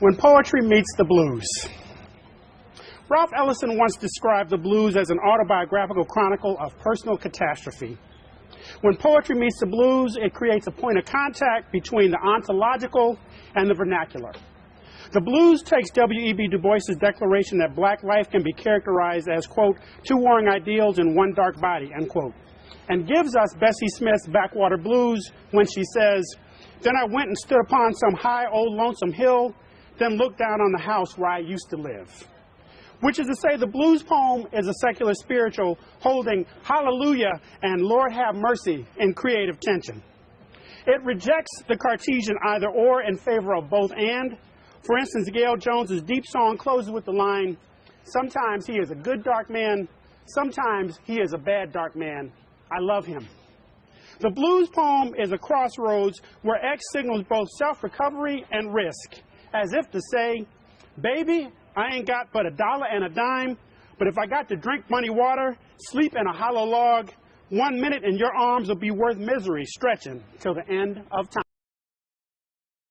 When poetry meets the blues. Ralph Ellison once described the blues as an autobiographical chronicle of personal catastrophe. When poetry meets the blues, it creates a point of contact between the ontological and the vernacular. The blues takes W.E.B. Du Bois's declaration that black life can be characterized as, quote, two warring ideals in one dark body, end quote, and gives us Bessie Smith's Backwater Blues when she says, then I went and stood upon some high old lonesome hill, then looked down on the house where I used to live. Which is to say, the blues poem is a secular spiritual holding hallelujah and Lord have mercy in creative tension. It rejects the Cartesian either or in favor of both and. For instance, Gail Jones's deep song closes with the line, sometimes he is a good dark man, sometimes he is a bad dark man. I love him. The blues poem is a crossroads where X signals both self-recovery and risk, as if to say, baby, I ain't got but $1 and a dime, but if I got to drink muddy water, sleep in a hollow log, 1 minute in your arms will be worth misery stretching till the end of time.